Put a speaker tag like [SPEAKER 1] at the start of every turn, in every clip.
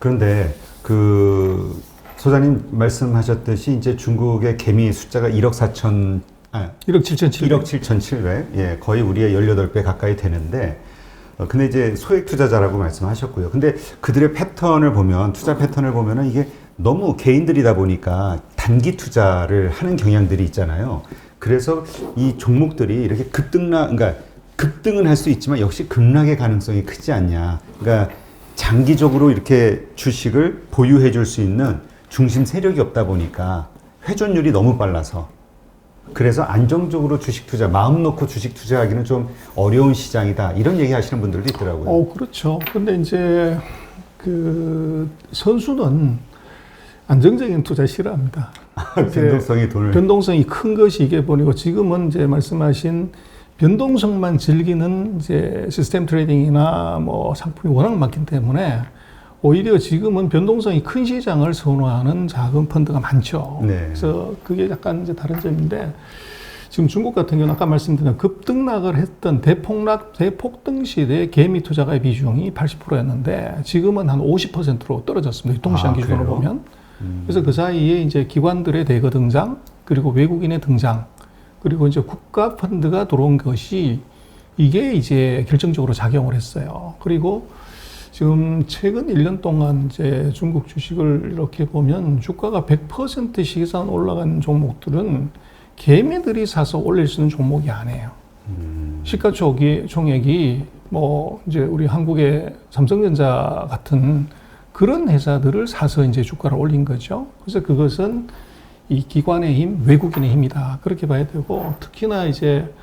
[SPEAKER 1] 그런데 그 소장님 말씀하셨듯이 이제 중국의 개미 숫자가 1억 4천
[SPEAKER 2] 1억 7,700.
[SPEAKER 1] 1억 7,700, 예, 거의 우리의 18배 가까이 되는데, 근데 이제 소액 투자자라고 말씀하셨고요. 근데 그들의 패턴을 보면, 투자 패턴을 보면은 이게 너무 개인들이다 보니까 단기 투자를 하는 경향들이 있잖아요. 그래서 이 종목들이 이렇게 그러니까 급등은 할 수 있지만 역시 급락의 가능성이 크지 않냐. 그러니까 장기적으로 이렇게 주식을 보유해 줄 수 있는 중심 세력이 없다 보니까 회전율이 너무 빨라서 그래서 안정적으로 주식 투자, 마음 놓고 주식 투자하기는 좀 어려운 시장이다. 이런 얘기 하시는 분들도 있더라고요.
[SPEAKER 2] 그렇죠. 근데 이제 그 선수는 안정적인 투자 싫어합니다. 변동성이 큰 것이 이게 보이고 지금은 이제 말씀하신 변동성만 즐기는 이제 시스템 트레이딩이나 뭐 상품이 워낙 많기 때문에 오히려 지금은 변동성이 큰 시장을 선호하는 자금 펀드가 많죠.
[SPEAKER 1] 네.
[SPEAKER 2] 그래서 그게 약간 이제 다른 점인데 지금 중국 같은 경우는 아까 말씀드린 급등락을 했던 대폭등 시대의 개미 투자가의 비중이 80%였는데 지금은 한 50%로 떨어졌습니다. 유통시장 기준으로
[SPEAKER 1] 그래요?
[SPEAKER 2] 보면. 그래서 그 사이에 이제 기관들의 대거 등장, 그리고 외국인의 등장, 그리고 이제 국가 펀드가 들어온 것이 이게 이제 결정적으로 작용을 했어요. 그리고 지금 최근 1년 동안 이제 중국 주식을 이렇게 보면 주가가 100% 이상 올라간 종목들은 개미들이 사서 올릴 수 있는 종목이 아니에요. 시가총액이 뭐 이제 우리 한국의 삼성전자 같은 그런 회사들을 사서 이제 주가를 올린 거죠. 그래서 그것은 이 기관의 힘, 외국인의 힘이다. 그렇게 봐야 되고 특히나 이제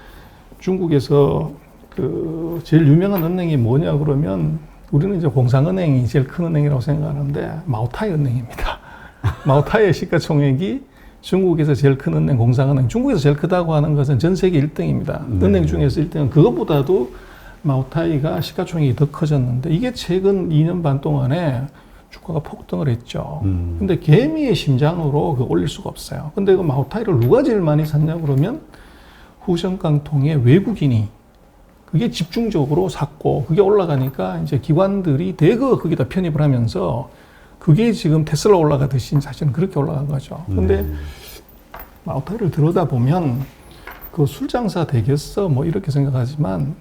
[SPEAKER 2] 중국에서 그 제일 유명한 은행이 뭐냐 그러면 우리는 이제 공상은행이 제일 큰 은행이라고 생각하는데 마오타이 은행입니다. 마오타이의 시가총액이 중국에서 제일 큰 은행 공상은행, 중국에서 제일 크다고 하는 것은 전 세계 1등입니다. 네. 은행 중에서 1등은 그것보다도 마오타이가 시가총액이 더 커졌는데 이게 최근 2년 반 동안에 주가가 폭등을 했죠. 근데 개미의 심장으로 그 올릴 수가 없어요. 근데 그 마오타이를 누가 제일 많이 샀냐 그러면 후션깡통의 외국인이 그게 집중적으로 샀고 그게 올라가니까 이제 기관들이 대거 거기다 편입을 하면서 그게 지금 테슬라 올라가듯이 사실은 그렇게 올라간 거죠. 근데 마오타이를 들여다보면 그 술장사 되겠어 뭐 이렇게 생각하지만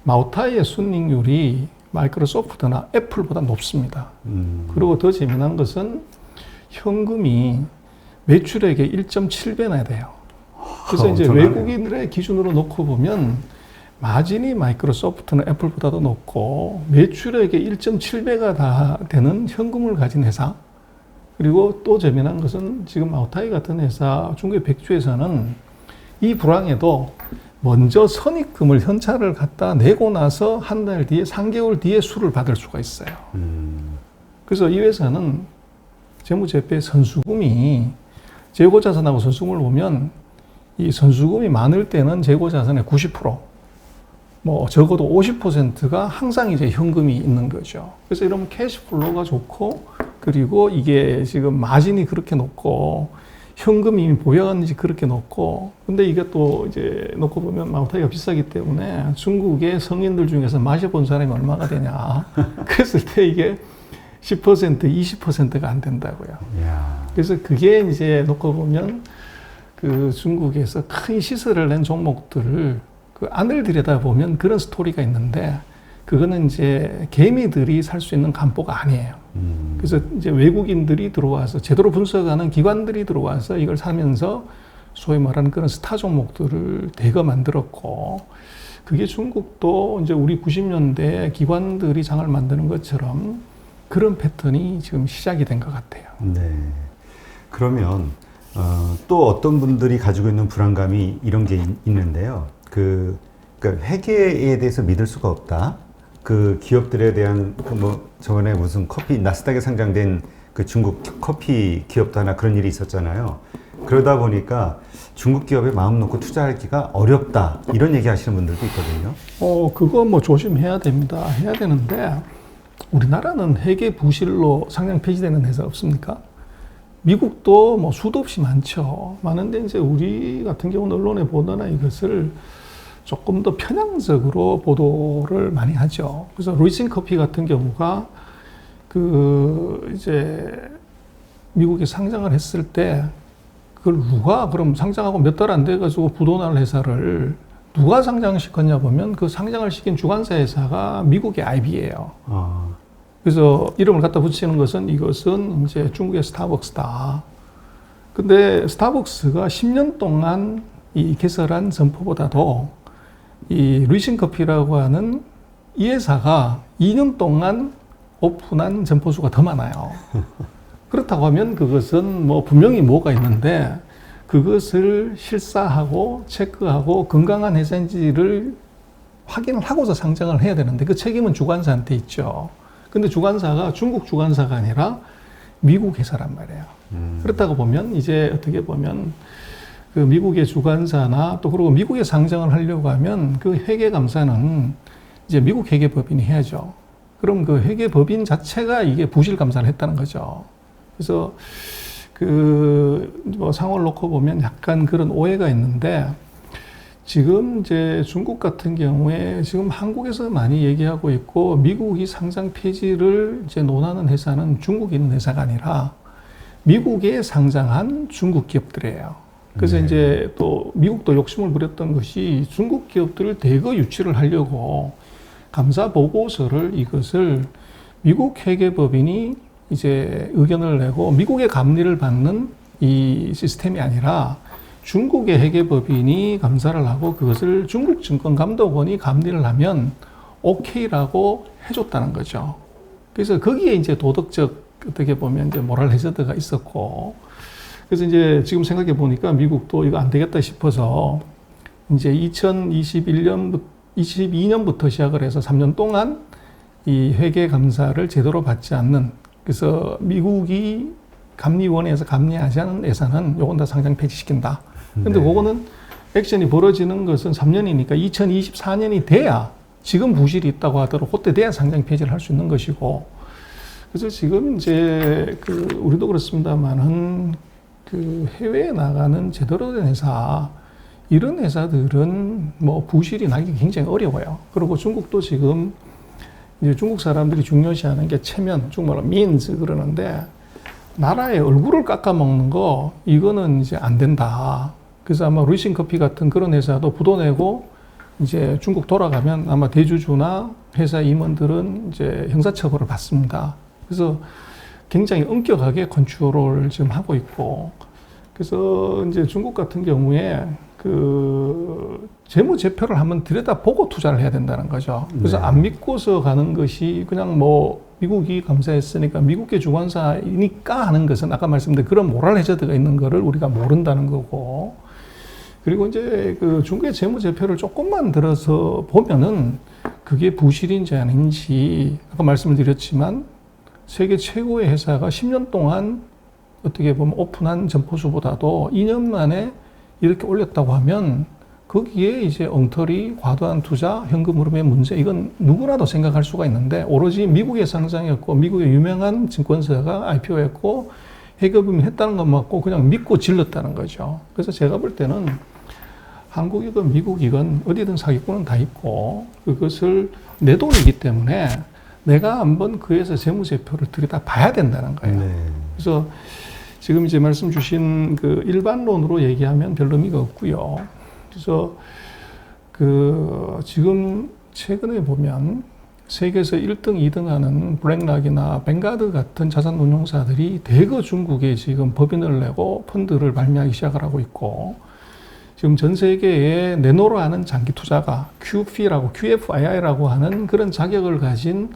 [SPEAKER 2] 마오타이의 순이익률이 마이크로소프트나 애플보다 높습니다. 그리고 더 재미난 것은 현금이 매출액의 1.7배나 돼요. 그래서 이제 외국인들의 기준으로 놓고 보면 마진이 마이크로소프트나 애플보다도 높고 매출액의 1.7배가 다 되는 현금을 가진 회사. 그리고 또 재미난 것은 지금 마오타이 같은 회사, 중국의 백주에서는 이 불황에도 먼저 선입금을 현찰을 갖다 내고 나서 한 달 뒤에 3개월 뒤에 수를 받을 수가 있어요. 그래서 이 회사는 재무제표의 선수금이 재고자산하고 선수금을 보면 이 선수금이 많을 때는 재고자산의 90%, 뭐 적어도 50%가 항상 이제 현금이 있는 거죠. 그래서 이러면 캐시플로우가 좋고 그리고 이게 지금 마진이 그렇게 높고 현금이 이미 보유한지 그렇게 높고 근데 이게 또 이제 놓고 보면 마오타이가 비싸기 때문에 중국의 성인들 중에서 마셔본 사람이 얼마가 되냐 그랬을 때 이게 10% 20%가 안 된다고요. 그래서 그게 이제 놓고 보면 그 중국에서 큰 시세를 낸 종목들을 그 안을 들여다보면 그런 스토리가 있는데 그거는 이제 개미들이 살 수 있는 간보가 아니에요. 그래서 이제 외국인들이 들어와서 제대로 분석하는 기관들이 들어와서 이걸 사면서 소위 말하는 그런 스타 종목들을 대거 만들었고 그게 중국도 이제 우리 90년대 기관들이 장을 만드는 것처럼 그런 패턴이 지금 시작이 된 것 같아요.
[SPEAKER 1] 네. 그러면 또 어떤 분들이 가지고 있는 불안감이 이런 게 있는데요. 그러니까 회계에 대해서 믿을 수가 없다. 그 기업들에 대한 뭐 저번에 무슨 커피 나스닥에 상장된 그 중국 커피 기업도 하나 그런 일이 있었잖아요. 그러다 보니까 중국 기업에 마음 놓고 투자하기가 어렵다 이런 얘기 하시는 분들도 있거든요.
[SPEAKER 2] 그거 뭐 조심해야 됩니다. 해야 되는데 우리나라는 회계 부실로 상장 폐지되는 회사 없습니까? 미국도 뭐 수도 없이 많죠. 많은데 이제 우리 같은 경우는 언론에 보도나 이것을 조금 더 편향적으로 보도를 많이 하죠. 그래서 루이싱 커피 같은 경우가 이제 미국에 상장을 했을 때 그걸 누가 그럼 상장하고 몇 달 안 돼가지고 부도날 회사를 누가 상장시켰냐 보면 그 상장을 시킨 주관사 회사가 미국의 IB예요. 그래서 이름을 갖다 붙이는 것은 이것은 이제 중국의 스타벅스다. 근데 스타벅스가 10년 동안 이 개설한 점포보다도 이 루이신 커피라고 하는 이 회사가 2년 동안 오픈한 점포 수가 더 많아요. 그렇다고 하면 그것은 뭐 분명히 뭐가 있는데 그것을 실사하고 체크하고 건강한 회사인지를 확인을 하고서 상장을 해야 되는데 그 책임은 주관사한테 있죠. 근데 주관사가 중국 주관사가 아니라 미국 회사란 말이에요. 그렇다고 보면 이제 어떻게 보면 그 미국의 주관사나 또 그리고 미국에 상장을 하려고 하면 그 회계감사는 이제 미국 회계법인이 해야죠. 그럼 그 회계법인 자체가 이게 부실 감사를 했다는 거죠. 그래서 뭐 상황을 놓고 보면 약간 그런 오해가 있는데 지금 이제 중국 같은 경우에 지금 한국에서 많이 얘기하고 있고 미국이 상장 폐지를 이제 논하는 회사는 중국에 있는 회사가 아니라 미국에 상장한 중국 기업들이에요. 그래서
[SPEAKER 1] 네.
[SPEAKER 2] 이제 또 미국도 욕심을 부렸던 것이 중국 기업들을 대거 유치를 하려고 감사 보고서를 이것을 미국 회계법인이 이제 의견을 내고 미국의 감리를 받는 이 시스템이 아니라 중국의 회계법인이 감사를 하고 그것을 중국 증권감독원이 감리를 하면 오케이라고 해줬다는 거죠. 그래서 거기에 이제 도덕적 어떻게 보면 이제 모랄 해저드가 있었고 그래서 이제 지금 생각해 보니까 미국도 이거 안 되겠다 싶어서 이제 22년부터 시작을 해서 3년 동안 이 회계 감사를 제대로 받지 않는 그래서 미국이 감리원에서 감리하지 않은 회사는 요건 다 상장 폐지시킨다. 근데
[SPEAKER 1] 네.
[SPEAKER 2] 그거는 액션이 벌어지는 것은 3년이니까 2024년이 돼야 지금 부실이 있다고 하더라도 그때 돼야 상장 폐지를 할 수 있는 것이고 그래서 지금 이제 우리도 그렇습니다만은 해외에 나가는 제대로 된 회사 이런 회사들은 뭐 부실이 나기 굉장히 어려워요. 그리고 중국도 지금 이제 중국 사람들이 중요시하는 게 체면, 중국말로 민즈 그러는데 나라의 얼굴을 깎아먹는 거 이거는 이제 안 된다. 그래서 아마 루이신 커피 같은 그런 회사도 부도 내고 이제 중국 돌아가면 아마 대주주나 회사 임원들은 이제 형사처벌을 받습니다. 그래서 굉장히 엄격하게 컨트롤을 지금 하고 있고 그래서 이제 중국 같은 경우에 재무제표를 한번 들여다보고 투자를 해야 된다는 거죠. 그래서
[SPEAKER 1] 네.
[SPEAKER 2] 안 믿고서 가는 것이 그냥 뭐 미국이 감사했으니까 미국의 주관사이니까 하는 것은 아까 말씀드린 그런 모랄 해저드가 있는 거를 우리가 모른다는 거고 그리고 이제 중국의 재무제표를 조금만 들어서 보면은 그게 부실인지 아닌지 아까 말씀을 드렸지만 세계 최고의 회사가 10년 동안 어떻게 보면 오픈한 점포수보다도 2년 만에 이렇게 올렸다고 하면 거기에 이제 엉터리, 과도한 투자, 현금 흐름의 문제 이건 누구나도 생각할 수가 있는데 오로지 미국에 상장했고 미국의 유명한 증권사가 IPO했고 회계법인이 했다는 것 맞고 그냥 믿고 질렀다는 거죠. 그래서 제가 볼 때는 한국이건 미국이건 어디든 사기꾼은 다 있고 그것을 내 돈이기 때문에 내가 한번 그 회사 재무제표를 들여다 봐야 된다는 거예요.
[SPEAKER 1] 네.
[SPEAKER 2] 그래서 지금 이제 말씀 주신 일반론으로 얘기하면 별 의미가 없고요. 그래서 지금 최근에 보면 세계에서 1등, 2등 하는 블랙락이나 뱅가드 같은 자산운용사들이 대거 중국에 지금 법인을 내고 펀드를 발매하기 시작을 하고 있고 지금 전 세계에 내노라 하는 장기 투자가 QFII라고 하는 그런 자격을 가진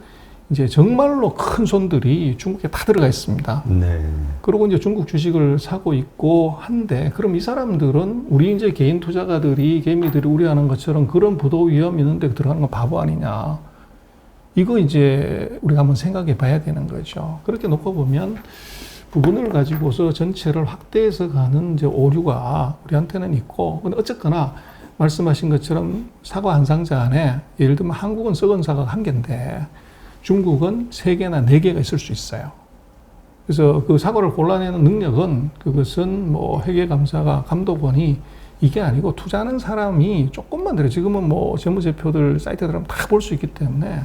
[SPEAKER 2] 이제 정말로 큰 손들이 중국에 다 들어가 있습니다.
[SPEAKER 1] 네.
[SPEAKER 2] 그리고 이제 중국 주식을 사고 있고 한데, 그럼 이 사람들은 우리 이제 개인 투자가들이, 개미들이 우려하는 것처럼 그런 부도 위험 있는 데 들어가는 건 바보 아니냐. 이거 이제 우리가 한번 생각해 봐야 되는 거죠. 그렇게 놓고 보면 부분을 가지고서 전체를 확대해서 가는 이제 오류가 우리한테는 있고, 근데 어쨌거나 말씀하신 것처럼 사과 한 상자 안에 예를 들면 한국은 썩은 사과가 1개인데 중국은 3개나 4개가 있을 수 있어요. 그래서 그 사과를 골라내는 능력은 그것은 뭐 회계감사가 감독원이 이게 아니고 투자하는 사람이 조금만 들어 지금은 뭐 재무제표들 사이트 들어가면 다 볼 수 있기 때문에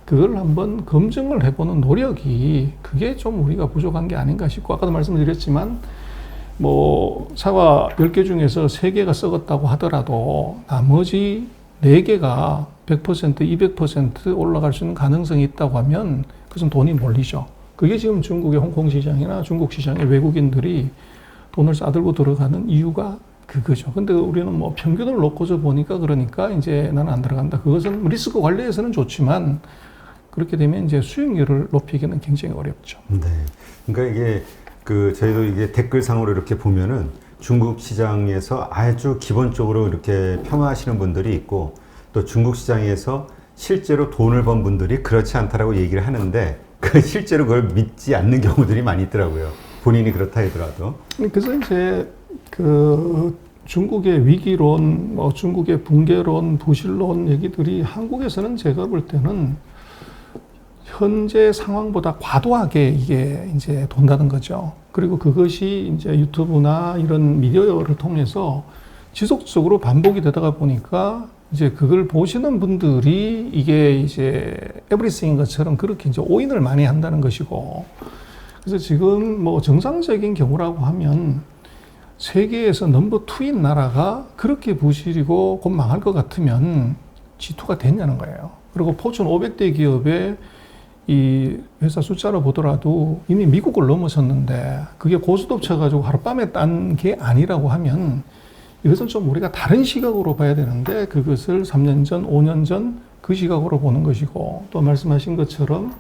[SPEAKER 2] 그걸 한번 검증을 해보는 노력이 그게 좀 우리가 부족한 게 아닌가 싶고 아까도 말씀드렸지만 뭐 사과 10개 중에서 3개가 썩었다고 하더라도 나머지 4개가 100%, 200% 올라갈 수 있는 가능성이 있다고 하면 그것은 돈이 몰리죠. 그게 지금 중국의 홍콩 시장이나 중국 시장의 외국인들이 돈을 싸들고 들어가는 이유가 그거죠. 근데 우리는 뭐 평균을 놓고서 보니까 그러니까 이제 나는 안 들어간다. 그것은 리스크 관리에서는 좋지만 그렇게 되면 이제 수익률을 높이기는 굉장히 어렵죠.
[SPEAKER 1] 네. 그러니까 이게 저희도 이게 댓글상으로 이렇게 보면은 중국 시장에서 아주 기본적으로 이렇게 폄하하시는 분들이 있고 또 중국 시장에서 실제로 돈을 번 분들이 그렇지 않다라고 얘기를 하는데 실제로 그걸 믿지 않는 경우들이 많이 있더라고요. 본인이 그렇다 하더라도.
[SPEAKER 2] 그래서 이제 중국의 위기론, 뭐 중국의 붕괴론, 부실론 얘기들이 한국에서는 제가 볼 때는 현재 상황보다 과도하게 이게 이제 돈다는 거죠. 그리고 그것이 이제 유튜브나 이런 미디어를 통해서 지속적으로 반복이 되다가 보니까 이제 그걸 보시는 분들이 이게 이제 에브리띵인 것처럼 그렇게 이제 오인을 많이 한다는 것이고. 그래서 지금 뭐 정상적인 경우라고 하면 세계에서 넘버 2인 나라가 그렇게 부실이고 곧 망할 것 같으면 G2가 됐냐는 거예요. 그리고 포춘 500대 기업의 이 회사 숫자로 보더라도 이미 미국을 넘어섰는데 그게 고스톱 쳐가지고 하룻밤에 딴 게 아니라고 하면 이것은 좀 우리가 다른 시각으로 봐야 되는데 그것을 3년 전, 5년 전 그 시각으로 보는 것이고 또 말씀하신 것처럼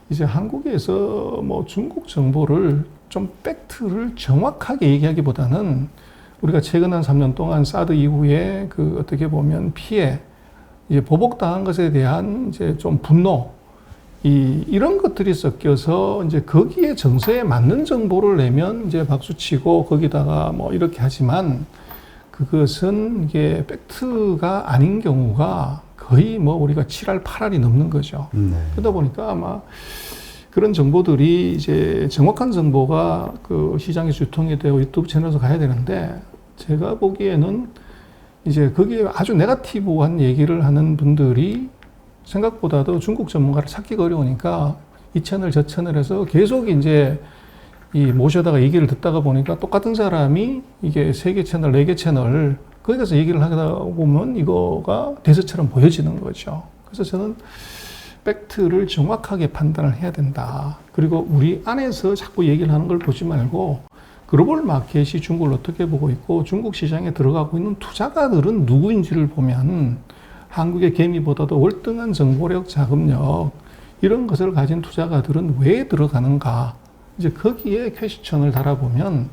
[SPEAKER 2] 이제 한국에서 뭐 중국 정보를 좀 팩트를 정확하게 얘기하기보다는 우리가 최근 한 3년 동안 사드 이후에 그 어떻게 보면 피해, 이제 보복당한 것에 대한 이제 좀 분노, 이런 것들이 섞여서 이제 거기에 정서에 맞는 정보를 내면 이제 박수치고 거기다가 뭐 이렇게 하지만 그것은 이게 팩트가 아닌 경우가 거의 뭐 우리가 7할 8할이 넘는 거죠. 그러다 보니까 아마 그런 정보들이 이제 정확한 정보가 그 시장에 유통이 되고 유튜브 채널에서 가야 되는데 제가 보기에는 이제 거기에 아주 네거티브한 얘기를 하는 분들이 생각보다도 중국 전문가를 찾기가 어려우니까 이 채널 저 채널에서 계속 이제 이 모셔다가 얘기를 듣다가 보니까 똑같은 사람이 이게 3개 채널, 4개 채널 거기 가서 얘기를 하다 보면 이거가 대세처럼 보여지는 거죠. 그래서 저는 팩트를 정확하게 판단을 해야 된다. 그리고 우리 안에서 자꾸 얘기를 하는 걸 보지 말고 글로벌 마켓이 중국을 어떻게 보고 있고 중국 시장에 들어가고 있는 투자가들은 누구인지를 보면 한국의 개미보다도 월등한 정보력, 자금력 이런 것을 가진 투자가들은 왜 들어가는가? 이제 거기에 퀘스천을 달아보면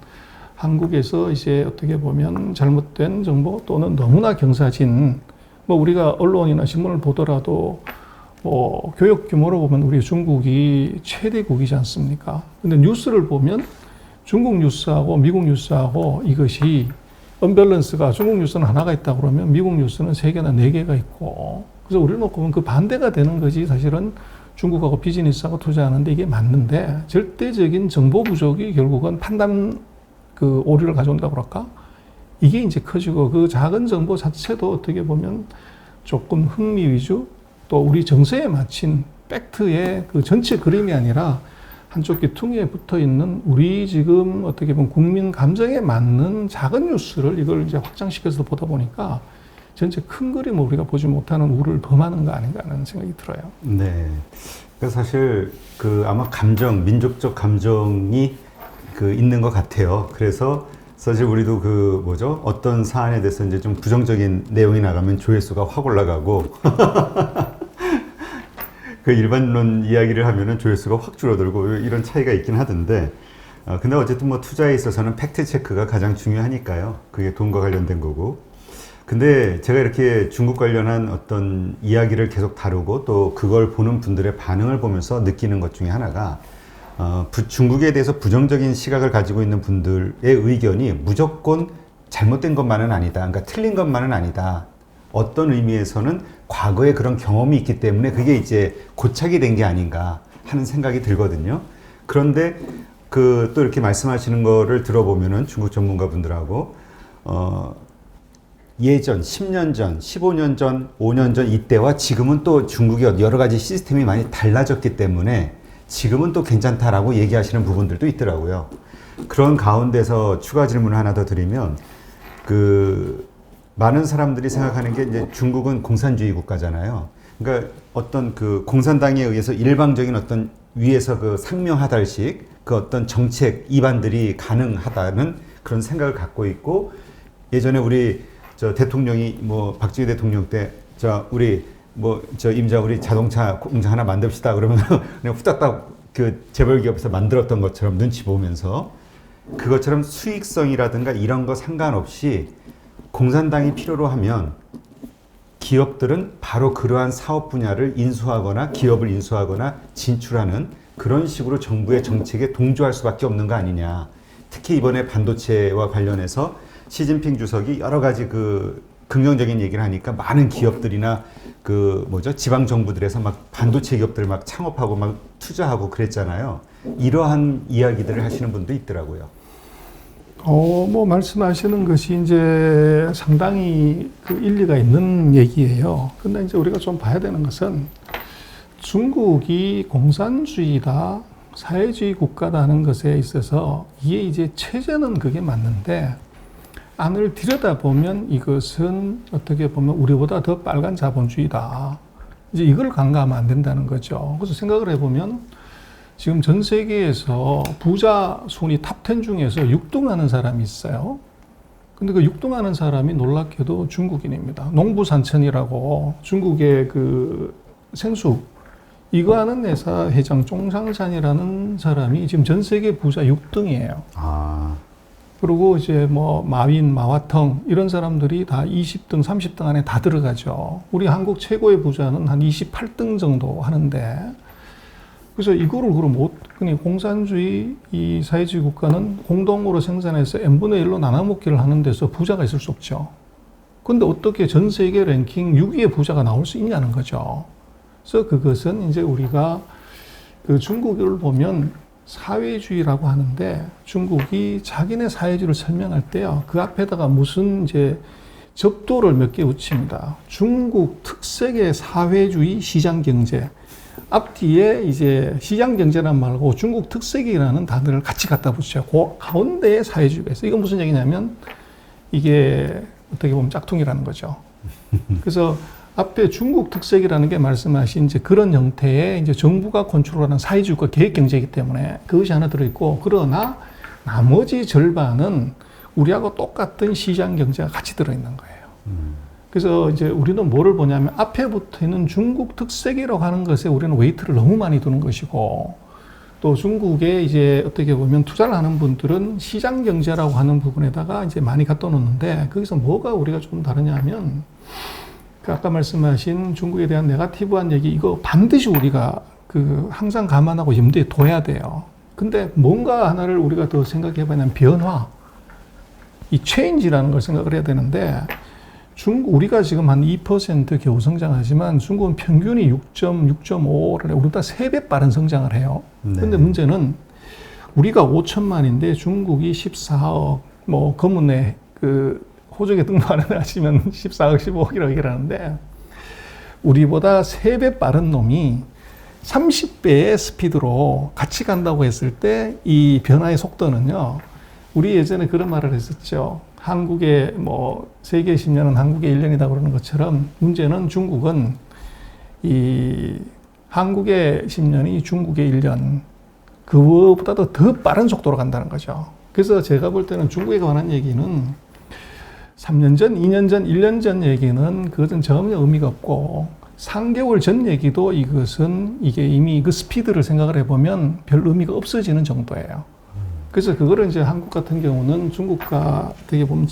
[SPEAKER 2] 한국에서 이제 어떻게 보면 잘못된 정보 또는 너무나 경사진 뭐 우리가 언론이나 신문을 보더라도 뭐 교육 규모로 보면 우리 중국이 최대국이지 않습니까? 근데 뉴스를 보면 중국 뉴스하고 미국 뉴스하고 이것이 언밸런스가 중국 뉴스는 하나가 있다 그러면 미국 뉴스는 3개나 4개가 있고 그래서 우리를 놓고 보면 그 반대가 되는 거지 사실은 중국하고 비즈니스하고 투자하는데 이게 맞는데 절대적인 정보 부족이 결국은 판단 그 오류를 가져온다고 그럴까? 이게 이제 커지고 그 작은 정보 자체도 어떻게 보면 조금 흥미 위주 또 우리 정서에 맞춘 팩트의 그 전체 그림이 아니라 한쪽 귀퉁이에 붙어 있는 우리 지금 어떻게 보면 국민 감정에 맞는 작은 뉴스를 이걸 이제 확장시켜서 보다 보니까 전체 큰 그림을 우리가 보지 못하는 우를 범하는 거 아닌가 하는 생각이 들어요.
[SPEAKER 1] 네. 그러니까 사실 아마 민족적 감정이 있는 것 같아요. 그래서 사실 우리도 어떤 사안에 대해서 이제 좀 부정적인 내용이 나가면 조회수가 확 올라가고 그 일반론 이야기를 하면은 조회수가 확 줄어들고 이런 차이가 있긴 하던데 근데 어쨌든 뭐 투자에 있어서는 팩트 체크가 가장 중요하니까요. 그게 돈과 관련된 거고. 근데 제가 이렇게 중국 관련한 어떤 이야기를 계속 다루고 또 그걸 보는 분들의 반응을 보면서 느끼는 것 중에 하나가 중국에 대해서 부정적인 시각을 가지고 있는 분들의 의견이 무조건 잘못된 것만은 아니다. 그러니까 틀린 것만은 아니다. 어떤 의미에서는 과거에 그런 경험이 있기 때문에 그게 이제 고착이 된 게 아닌가 하는 생각이 들거든요. 그런데 또 이렇게 말씀하시는 거를 들어보면은 중국 전문가 분들하고 예전 10년 전, 15년 전, 5년 전 이때와 지금은 또 중국의 여러 가지 시스템이 많이 달라졌기 때문에 지금은 또 괜찮다라고 얘기하시는 부분들도 있더라고요. 그런 가운데서 추가 질문을 하나 더 드리면 많은 사람들이 생각하는 게 이제 중국은 공산주의 국가잖아요. 그러니까 어떤 공산당에 의해서 일방적인 어떤 위에서 상명하달식 어떤 정책 입안들이 가능하다는 그런 생각을 갖고 있고, 예전에 우리 대통령이 박정희 대통령 때 우리 임자 우리 자동차 공장 하나 만듭시다 그러면 그냥 후딱딱 재벌 기업에서 만들었던 것처럼 눈치 보면서, 그것처럼 수익성이라든가 이런 거 상관없이 공산당이 필요로 하면 기업들은 바로 그러한 사업 분야를 인수하거나 기업을 인수하거나 진출하는 그런 식으로 정부의 정책에 동조할 수밖에 없는 거 아니냐. 특히 이번에 반도체와 관련해서 시진핑 주석이 여러 가지 긍정적인 얘기를 하니까 많은 기업들이나 지방 정부들에서 막 반도체 기업들 막 창업하고 막 투자하고 그랬잖아요. 이러한 이야기들을 하시는 분도 있더라고요.
[SPEAKER 2] 말씀하시는 것이 이제 상당히 일리가 있는 얘기예요. 근데 이제 우리가 좀 봐야 되는 것은 중국이 공산주의다, 사회주의 국가다는 것에 있어서 이게 이제 체제는 그게 맞는데, 안을 들여다보면 이것은 어떻게 보면 우리보다 더 빨간 자본주의다. 이제 이걸 간과하면 안 된다는 거죠. 그래서 생각을 해보면 지금 전 세계에서 부자 순위 탑10 중에서 6등하는 사람이 있어요. 근데 그 6등하는 사람이 놀랍게도 중국인입니다. 농부산천이라고 중국의 생수 이거 하는 회사 회장 종상산이라는 사람이 지금 전 세계 부자 6등이에요. 그리고 이제 마윈, 마화텅 이런 사람들이 다 20등, 30등 안에 다 들어가죠. 우리 한국 최고의 부자는 한 28등 정도 하는데, 그래서 이거를 그냥 공산주의 이 사회주의 국가는 공동으로 생산해서 n분의 1로 나눠먹기를 하는 데서 부자가 있을 수 없죠. 근데 어떻게 전 세계 랭킹 6위의 부자가 나올 수 있냐는 거죠. 그래서 그것은 이제 우리가 중국을 보면 사회주의라고 하는데, 중국이 자기네 사회주의를 설명할 때요, 그 앞에다가 무슨 이제 접도를 몇 개 붙입니다. 중국 특색의 사회주의 시장경제. 앞뒤에 이제 시장경제란 말고 중국 특색이라는 단어를 같이 갖다 붙여요. 그 가운데에 사회주의가 있어요. 이건 무슨 얘기냐면 이게 어떻게 보면 짝퉁이라는 거죠. 그래서 앞에 중국 특색이라는 게 말씀하신 이제 그런 형태의 이제 정부가 컨트롤하는 사회주의과 계획 경제이기 때문에 그것이 하나 들어있고, 그러나 나머지 절반은 우리하고 똑같은 시장 경제가 같이 들어있는 거예요. 그래서 이제 우리는 뭐를 보냐면 앞에 붙어 있는 중국 특색이라고 하는 것에 우리는 웨이트를 너무 많이 두는 것이고, 또 중국에 이제 어떻게 보면 투자를 하는 분들은 시장 경제라고 하는 부분에다가 이제 많이 갖다 놓는데, 거기서 뭐가 우리가 좀 다르냐면 아까 말씀하신 중국에 대한 네거티브한 얘기, 이거 반드시 우리가 항상 감안하고 염두에 둬야 돼요. 근데 뭔가 하나를 우리가 더 생각해 봐야 하면 변화, 이 체인지라는 걸 생각을 해야 되는데, 우리가 지금 한 2% 겨우 성장하지만 중국은 평균이 6.5를 해요. 우리보다 3배 빠른 성장을 해요. 근데 문제는 우리가 5천만인데 중국이 14억, 검은에 호적에 등록하는 애 하시면 14억, 15억이라고 얘기를 하는데, 우리보다 3배 빠른 놈이 30배의 스피드로 같이 간다고 했을 때 이 변화의 속도는요, 우리 예전에 그런 말을 했었죠. 한국의 세계 10년은 한국의 1년이다 그러는 것처럼, 문제는 중국은 이 한국의 10년이 중국의 1년, 그거보다도 더 빠른 속도로 간다는 거죠. 그래서 제가 볼 때는 중국에 관한 얘기는 3년 전, 2년 전, 1년 전 얘기는 그것은 전혀 의미가 없고, 3개월 전 얘기도 이게 이미 그 스피드를 생각을 해보면 별 의미가 없어지는 정도예요. 그래서 그거를 이제 한국 같은 경우는 중국과 어떻게 보면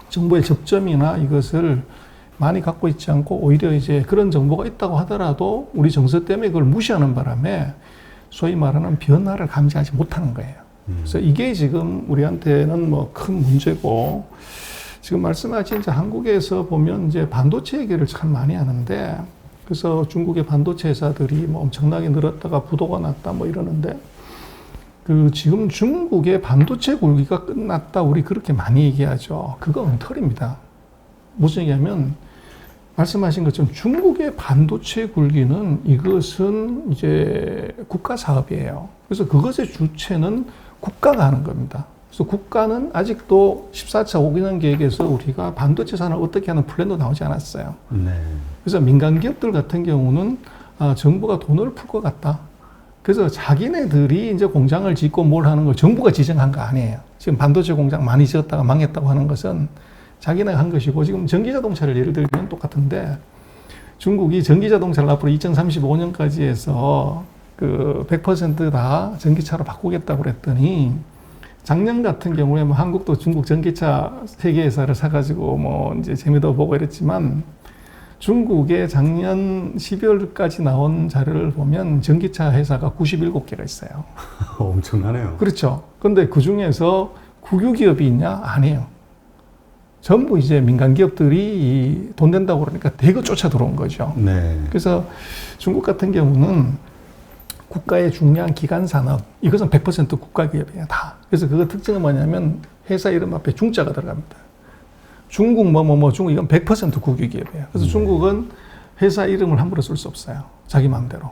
[SPEAKER 2] 정보의 접점이나 이것을 많이 갖고 있지 않고, 오히려 이제 그런 정보가 있다고 하더라도 우리 정서 때문에 그걸 무시하는 바람에 소위 말하는 변화를 감지하지 못하는 거예요. 그래서 이게 지금 우리한테는 큰 문제고, 지금 말씀하신 이제 한국에서 보면 이제 반도체 얘기를 참 많이 하는데, 그래서 중국의 반도체 회사들이 엄청나게 늘었다가 부도가 났다 이러는데, 지금 중국의 반도체 굴기가 끝났다 우리 그렇게 많이 얘기하죠. 그거 엉터리입니다. 무슨 얘기냐면 말씀하신 것처럼 중국의 반도체 굴기는 이것은 이제 국가 사업이에요. 그래서 그것의 주체는 국가가 하는 겁니다. 그래서 국가는 아직도 14차 5개년 계획에서 우리가 반도체 산업을 어떻게 하는 플랜도 나오지 않았어요.
[SPEAKER 1] 네.
[SPEAKER 2] 그래서 민간 기업들 같은 경우는 정부가 돈을 풀 것 같다. 그래서 자기네들이 이제 공장을 짓고 뭘 하는 걸 정부가 지정한 거 아니에요. 지금 반도체 공장 많이 지었다가 망했다고 하는 것은 자기네가 한 것이고, 지금 전기자동차를 예를 들면 똑같은데, 중국이 전기자동차를 앞으로 2035년까지 해서 그 100%다 전기차로 바꾸겠다고 그랬더니, 작년 같은 경우에 뭐 한국도 중국 전기차 세계 회사를 사가지고 뭐 이제 재미도 보고 이랬지만, 중국의 작년 12월까지 나온 자료를 보면 전기차 회사가 97개가 있어요.
[SPEAKER 1] 엄청나네요.
[SPEAKER 2] 그렇죠. 근데 그 중에서 국유기업이 있냐? 아니에요. 전부 이제 민간 기업들이 돈 된다고 그러니까 대거 쫓아 들어온 거죠.
[SPEAKER 1] 네.
[SPEAKER 2] 그래서 중국 같은 경우는 국가의 중요한 기간 산업, 이것은 100% 국가 기업이에요, 다. 그래서 그거 특징은 뭐냐면 회사 이름 앞에 중자가 들어갑니다. 중국 중국 이건 100% 국유 기업이에요. 그래서 중국은 회사 이름을 함부로 쓸 수 없어요. 자기 마음대로.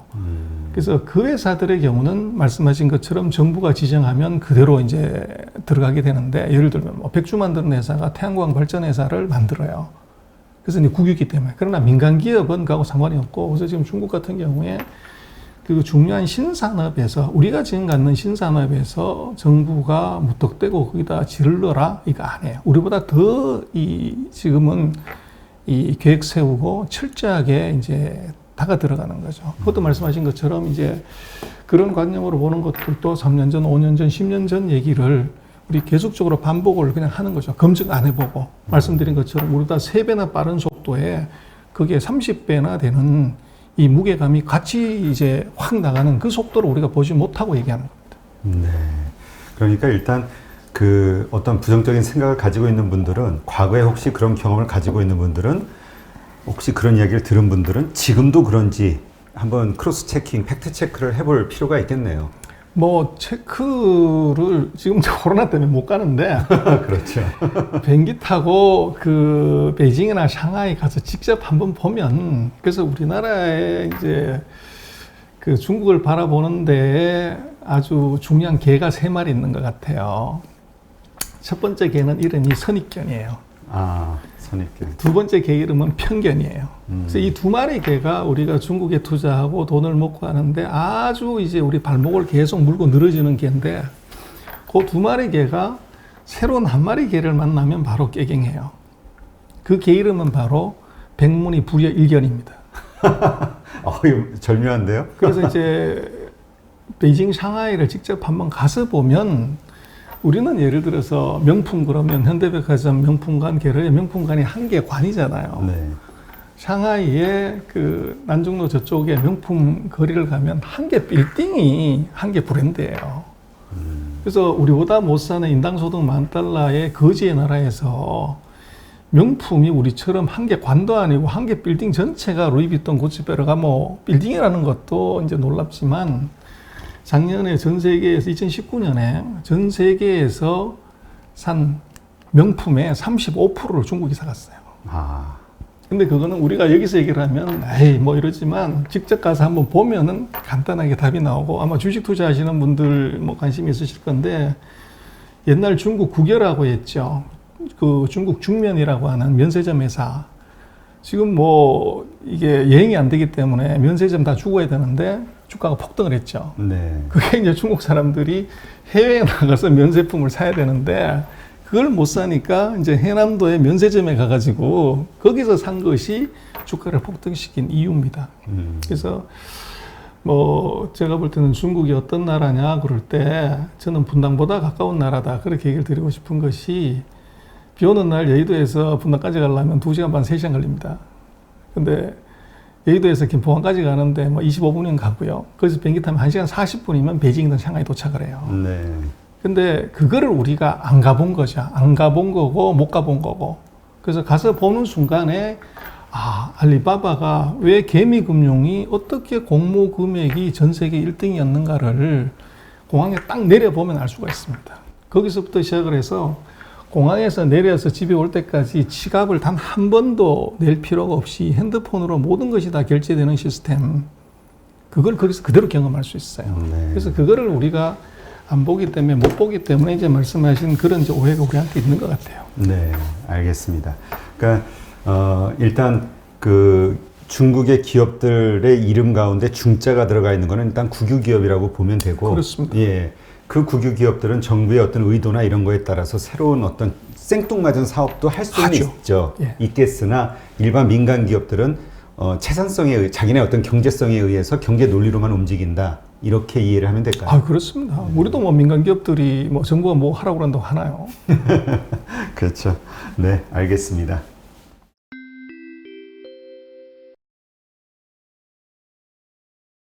[SPEAKER 2] 그래서 그 회사들의 경우는 말씀하신 것처럼 정부가 지정하면 그대로 이제 들어가게 되는데, 예를 들면 뭐 백주 만드는 회사가 태양광 발전 회사를 만들어요. 그래서 이제 국유기 때문에. 그러나 민간 기업은 그하고 상관이 없고, 그래서 지금 중국 같은 경우에 그 중요한 신산업에서, 우리가 지금 갖는 신산업에서 정부가 무턱대고 거기다 질러라 이거 아니에요. 우리보다 더 지금은 이 계획 세우고 철저하게 이제 다가 들어가는 거죠. 그것도 말씀하신 것처럼 이제 그런 관념으로 보는 것들도 3년 전, 5년 전, 10년 전 얘기를 우리 계속적으로 반복을 그냥 하는 거죠. 검증 안 해보고. 말씀드린 것처럼 우리보다 3배나 빠른 속도에 그게 30배나 되는 이 무게감이 같이 이제 확 나가는 그 속도를 우리가 보지 못하고 얘기하는 겁니다.
[SPEAKER 1] 네. 그러니까 일단 그 어떤 부정적인 생각을 가지고 있는 분들은, 과거에 혹시 그런 경험을 가지고 있는 분들은, 혹시 그런 이야기를 들은 분들은 지금도 그런지 한번 크로스 체킹, 팩트 체크를 해볼 필요가 있겠네요.
[SPEAKER 2] 뭐 체크를 지금 코로나 때문에 못 가는데
[SPEAKER 1] 그렇죠.
[SPEAKER 2] 비행기 타고 그 베이징이나 샹하이 가서 직접 한번 보면, 그래서 우리나라에 이제 그 중국을 바라보는데 아주 중요한 개가 3마리 있는 것 같아요. 첫 번째 개는 이름이 선입견이에요.
[SPEAKER 1] 아, 선입견.
[SPEAKER 2] 두 번째 개 이름은 편견이에요. 그래서 이 2마리 개가 우리가 중국에 투자하고 돈을 먹고 하는데 아주 이제 우리 발목을 계속 물고 늘어지는 개인데, 그 2마리 개가 새로운 1마리 개를 만나면 바로 깨갱해요. 그 개 이름은 바로 백문이 불여일견입니다.
[SPEAKER 1] 이거 절묘한데요?
[SPEAKER 2] 그래서 이제 베이징, 샹하이를 직접 한번 가서 보면, 우리는 예를 들어서 명품 그러면 현대백화점 명품관, 게르의 명품관이 한 개 관이잖아요.
[SPEAKER 1] 네.
[SPEAKER 2] 샹하이의 그 난중로 저쪽에 명품 거리를 가면 한 개 빌딩이 한 개 브랜드예요. 그래서 우리보다 못 사는 인당소득 $10,000의 거지의 나라에서 명품이 우리처럼 한 개 관도 아니고 한 개 빌딩 전체가 루이비통, 구찌, 베르가모 빌딩이라는 것도 이제 놀랍지만, 작년에 전 세계에서 2019년에 전 세계에서 산 명품의 35%를 중국이 사갔어요.
[SPEAKER 1] 아.
[SPEAKER 2] 근데 그거는 우리가 여기서 얘기를 하면 에이 뭐 이러지만, 직접 가서 한번 보면은 간단하게 답이 나오고, 아마 주식 투자하시는 분들 뭐 관심이 있으실 건데, 옛날 중국 국여라고 했죠. 그 중국 중면이라고 하는 면세점 회사. 지금 뭐 이게 여행이 안 되기 때문에 면세점 다 죽어야 되는데 주가가 폭등을 했죠.
[SPEAKER 1] 네.
[SPEAKER 2] 그게 이제 중국 사람들이 해외에 나가서 면세품을 사야 되는데 그걸 못 사니까 이제 해남도의 면세점에 가가지고 거기서 산 것이 주가를 폭등시킨 이유입니다. 그래서 뭐 제가 볼 때는 중국이 어떤 나라냐 그럴 때 저는 분당보다 가까운 나라다 그렇게 얘기를 드리고 싶은 것이, 비 오는 날 여의도에서 분당까지 가려면 2시간 반, 3시간 걸립니다. 근데 여의도에서 김포항까지 가는데 뭐 25분이면 가고요. 거기서 비행기 타면 1시간 40분이면 베이징이든 샹하이 도착을 해요.
[SPEAKER 1] 네.
[SPEAKER 2] 근데 그거를 우리가 안 가본 거죠. 안 가본 거고 못 가본 거고. 그래서 가서 보는 순간에 알리바바가 왜 개미금융이 어떻게 공모 금액이 전 세계 1등이었는가를 공항에 딱 내려보면 알 수가 있습니다. 거기서부터 시작을 해서 공항에서 내려서 집에 올 때까지 지갑을 단 한 번도 낼 필요가 없이 핸드폰으로 모든 것이 다 결제되는 시스템. 그걸 거기서 그대로 경험할 수 있어요.
[SPEAKER 1] 네.
[SPEAKER 2] 그래서 그거를 우리가 안 보기 때문에 못 보기 때문에 이제 말씀하신 그런 이제 오해가 우리한테 있는 것 같아요.
[SPEAKER 1] 네, 알겠습니다. 그러니까 일단 그 중국의 기업들의 이름 가운데 중자가 들어가 있는 거는 일단 국유 기업이라고 보면 되고,
[SPEAKER 2] 그렇습니다.
[SPEAKER 1] 예, 그 국유 기업들은 정부의 어떤 의도나 이런 거에 따라서 새로운 어떤 생뚱맞은 사업도 할 수는
[SPEAKER 2] 하죠.
[SPEAKER 1] 있죠.
[SPEAKER 2] 예.
[SPEAKER 1] 있겠으나 일반 민간 기업들은 자기네 어떤 경제성에 의해서 경제 논리로만 움직인다. 이렇게 이해를 하면 될까요?
[SPEAKER 2] 아, 그렇습니다. 우리도 뭐 민간 기업들이 뭐 정부가 뭐 하라고 그런다고 하나요?
[SPEAKER 1] 그렇죠. 네, 알겠습니다.